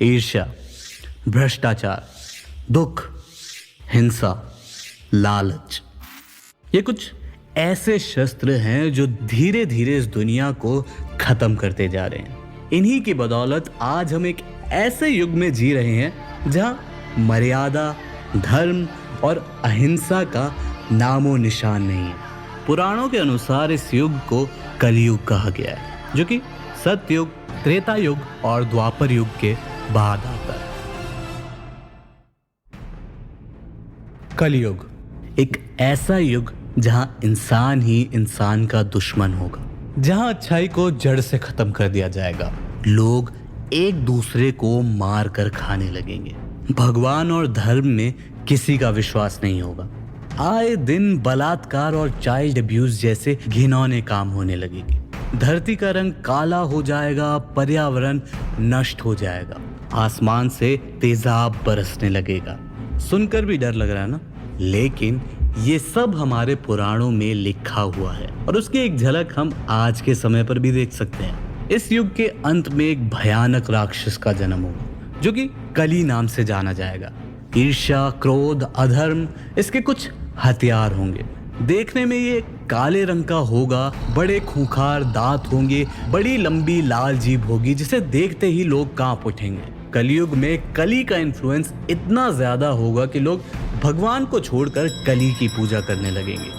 ईर्ष्या, भ्रष्टाचार, दुख, हिंसा, लालच, ये कुछ ऐसे शस्त्र हैं जो धीरे धीरे इस दुनिया को खत्म करते जा रहे हैं। इन्हीं की बदौलत आज हम एक ऐसे युग में जी रहे हैं जहां मर्यादा, धर्म और अहिंसा का नामो निशान नहीं है। पुराणों के अनुसार इस युग को कलयुग कहा गया है, जो कि सतयुग, त्रेता युग और द्वापर युग के बाद आता है। कलयुग एक ऐसा युग जहां इंसान ही इंसान का दुश्मन होगा, जहां अच्छाई को जड़ से खत्म कर दिया जाएगा। लोग एक दूसरे को मार कर खाने लगेंगे। भगवान और धर्म में किसी का विश्वास नहीं होगा। आए दिन बलात्कार और चाइल्ड अब्यूज जैसे घिनौने काम होने लगेंगे। धरती का रंग काला हो जाएगा, पर्यावरण नष्ट हो जाएगा, आसमान से तेजाब बरसने लगेगा। सुनकर भी डर लग रहा है ना? लेकिन ये सब हमारे पुराणों में लिखा हुआ है और उसकी एक झलक हम आज के समय पर भी देख सकते हैं। इस युग के अंत में एक भयानक राक्षस का जन्म होगा, जो कि कली नाम से जाना जाएगा। ईर्ष्या, क्रोध, अधर्म, इसके कुछ हथियार होंगे। देखने में ये काले रंग का होगा, बड़े खूंखार दांत होंगे, बड़ी लंबी लाल जीभ होगी जिसे देखते ही लोग कांप उठेंगे। कलयुग में कली का इन्फ्लुएंस इतना ज्यादा होगा कि लोग भगवान को छोड़कर कली की पूजा करने लगेंगे,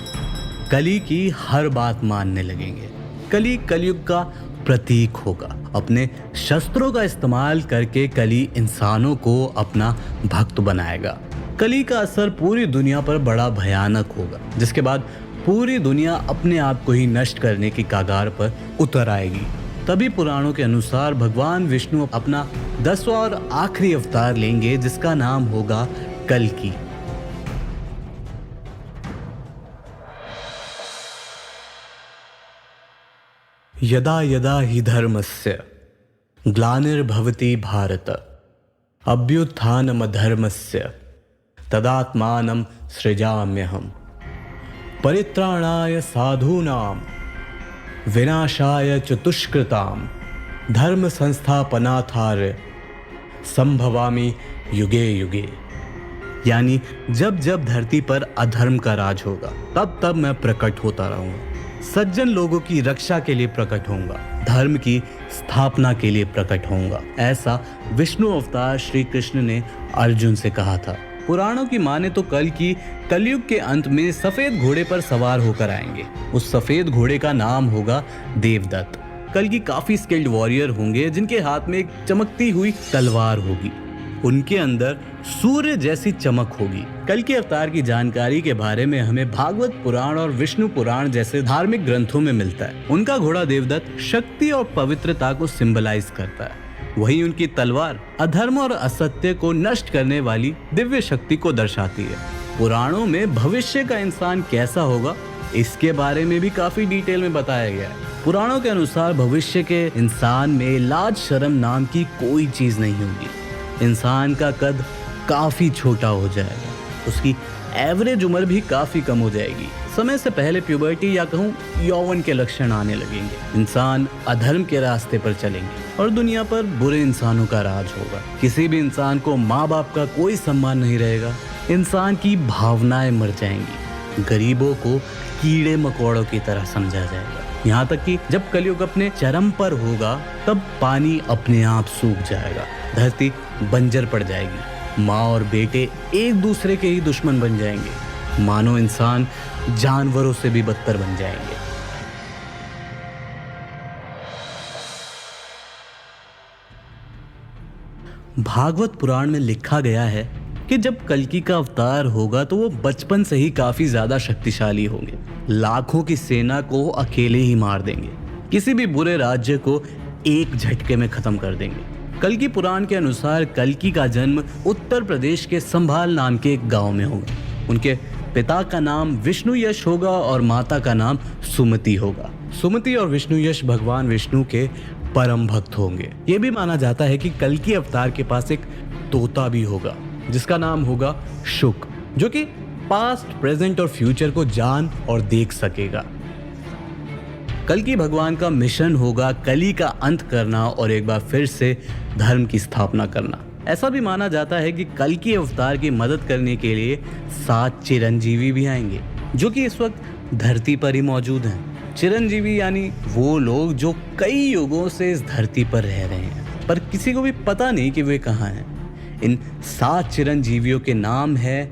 कली की हर बात मानने लगेंगे। कली कलयुग का प्रतीक होगा। अपने शस्त्रों का इस्तेमाल करके कली इंसानों को अपना भक्त बनाएगा। कली का असर पूरी दुनिया पर बड़ा भयानक होगा, जिसके बाद पूरी दुनिया अपने आप को ही नष्ट करने की कगार पर उतर आएगी। तभी पुराणों के अनुसार भगवान विष्णु अपना 10वां और आखिरी अवतार लेंगे, जिसका नाम होगा कल्कि। यदा यदा हि धर्मस्य ग्लानिर्भवति भारत अभ्युत्थानमधर्मस्य तदात्मानं सृजाम्यहम् परित्राणाय साधूनां विनाशाय च दुष्कृतां धर्म संस्थापनार्थाय संभवामि युगे युगे। यानी जब जब धरती पर अधर्म का राज होगा, तब तब मैं प्रकट होता रहूंगा। सज्जन लोगों की रक्षा के लिए प्रकट होऊंगा, धर्म की स्थापना के लिए प्रकट होऊंगा। ऐसा विष्णु अवतार श्री कृष्ण ने अर्जुन से कहा था। पुराणों की माने तो कलयुग के अंत में सफेद घोड़े पर सवार होकर आएंगे। उस सफेद घोड़े का नाम होगा देवदत्त। कल्कि काफी स्किल्ड वॉरियर होंगे, जिनके हाथ में एक चमकती हुई तलवार होगी। उनके अंदर सूर्य जैसी चमक होगी। कल्कि अवतार की जानकारी के बारे में हमें भागवत पुराण और विष्णु पुराण जैसे धार्मिक ग्रंथों में मिलता है। उनका घोड़ा देवदत्त शक्ति और पवित्रता को सिंबलाइज करता है। वहीं उनकी तलवार अधर्म और असत्य को नष्ट करने वाली दिव्य शक्ति को दर्शाती है। पुराणों में भविष्य का इंसान कैसा होगा, इसके बारे में भी काफी डिटेल में बताया गया है। पुराणों के अनुसार भविष्य के इंसान में लाज शर्म नाम की कोई चीज नहीं होगी। इंसान का कद काफी छोटा हो जाएगा, उसकी एवरेज उम्र भी काफी कम हो जाएगी। समय से पहले प्यूबर्टी या कहूँ यौवन के लक्षण आने लगेंगे। इंसान अधर्म के रास्ते पर चलेंगे और दुनिया पर बुरे इंसानों का राज होगा। किसी भी इंसान को माँ बाप का कोई सम्मान नहीं रहेगा। इंसान की भावनाएं मर जाएंगी। गरीबों को कीड़े मकोड़ों की तरह समझा जाएगा। यहाँ तक कि जब कलयुग अपने चरम पर होगा, तब पानी अपने आप सूख जाएगा, धरती बंजर पड़ जाएगी, माँ और बेटे एक दूसरे के ही दुश्मन बन जाएंगे, मानो इंसान जानवरों से भी बदतर बन जाएंगे। भागवत पुराण में लिखा गया है कि जब कल्कि का अवतार होगा तो वो बचपन से ही काफी ज्यादा शक्तिशाली होंगे। लाखों की सेना को अकेले ही मार देंगे, किसी भी बुरे राज्य को एक झटके में खत्म कर देंगे। कल्कि पुराण के अनुसार कल्कि का जन्म उत्तर प्रदेश के संभाल नाम के एक गांव में होगा। उनके पिता का नाम विष्णु यश होगा और माता का नाम सुमति होगा। सुमति और विष्णु यश भगवान विष्णु के परम भक्त होंगे। ये भी माना जाता है कि कल्कि अवतार के पास एक तोता भी होगा, जिसका नाम होगा शुक, जो कि पास्ट, प्रेजेंट और फ्यूचर को जान और देख सकेगा। कल्कि भगवान का मिशन होगा कली का अंत करना और एक बार फिर से धर्म की स्थापना करना। ऐसा भी माना जाता है कि कल्कि अवतार की मदद करने के लिए 7 चिरंजीवी भी आएंगे, जो कि इस वक्त धरती पर ही मौजूद हैं। चिरंजीवी यानी वो लोग जो कई युगों से इस धरती पर रह रहे हैं, पर किसी को भी पता नहीं कि वे कहाँ हैं। इन 7 चिरंजीवियों के नाम है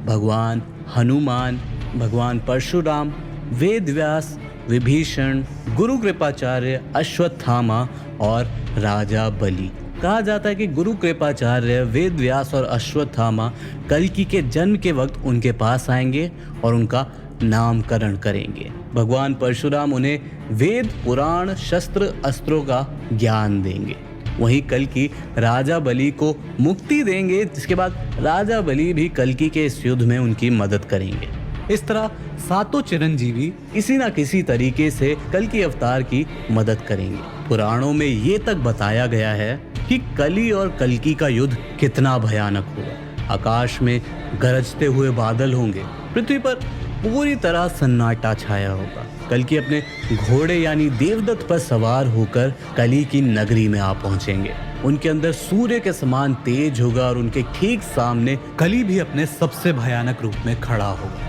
भगवान हनुमान, भगवान परशुराम, वेद व्यास, विभीषण, गुरु कृपाचार्य, अश्वत्थामा और राजा बलि। कहा जाता है कि गुरु कृपाचार्य, वेद व्यास और अश्वत्थामा कल्कि के जन्म के वक्त उनके पास आएंगे और उनका नामकरण करेंगे। भगवान परशुराम उन्हें वेद, पुराण, शस्त्र, अस्त्रों का ज्ञान देंगे। वहीं कल्कि राजा बलि को मुक्ति देंगे, जिसके बाद राजा बलि भी कल्कि के इस युद्ध में उनकी मदद करेंगे। इस तरह 7 चिरंजीवी किसी न किसी तरीके से कल्कि अवतार की मदद करेंगे। पुराणों में ये तक बताया गया है कि कली और कल्कि का युद्ध कितना भयानक होगा। आकाश में गरजते हुए बादल होंगे, पृथ्वी पर पूरी तरह सन्नाटा छाया होगा। कल्कि अपने घोड़े यानी देवदत्त पर सवार होकर कली की नगरी में आ पहुंचेंगे। उनके अंदर सूर्य के समान तेज होगा और उनके ठीक सामने कली भी अपने सबसे भयानक रूप में खड़ा होगा।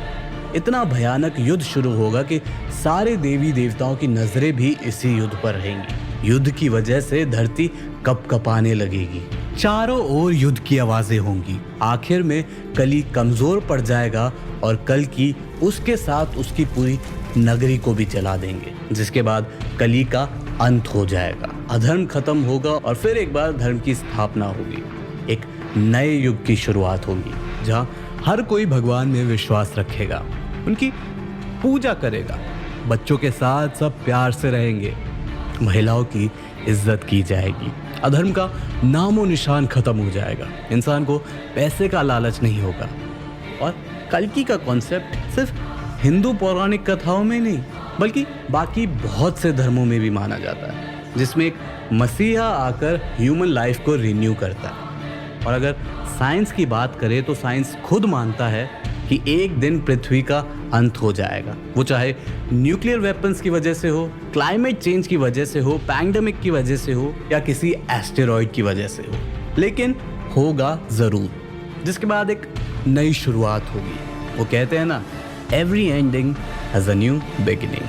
इतना भयानक युद्ध शुरू होगा कि सारे देवी देवताओं की नजरें भी इसी युद्ध पर रहेंगी। युद्ध की वजह से धरती कपकपाने लगेगी, चारों ओर युद्ध की आवाजें होंगी। आखिर में कली कमजोर पड़ जाएगा और कल्कि उसके साथ उसकी पूरी नगरी को भी जला देंगे, जिसके बाद कली का अंत हो जाएगा, अधर्म खत्म होगा और फिर एक बार धर्म की स्थापना होगी। एक नए युग की शुरुआत होगी जहां हर कोई भगवान में विश्वास रखेगा, उनकी पूजा करेगा, बच्चों के साथ सब प्यार से रहेंगे, महिलाओं की इज्जत की जाएगी, अधर्म का नामो निशान खत्म हो जाएगा, इंसान को पैसे का लालच नहीं होगा। और कल्कि का कॉन्सेप्ट सिर्फ हिंदू पौराणिक कथाओं में नहीं बल्कि बाकी बहुत से धर्मों में भी माना जाता है, जिसमें एक मसीहा आकर ह्यूमन लाइफ को रिन्यू करता है। और अगर साइंस की बात करें तो साइंस खुद मानता है कि एक दिन पृथ्वी का अंत हो जाएगा, वो चाहे न्यूक्लियर वेपन्स की वजह से हो, क्लाइमेट चेंज की वजह से हो, पैंडेमिक की वजह से हो या किसी एस्टेरॉइड की वजह से हो, लेकिन होगा ज़रूर, जिसके बाद एक नई शुरुआत होगी। वो कहते हैं ना, every ending has a new beginning.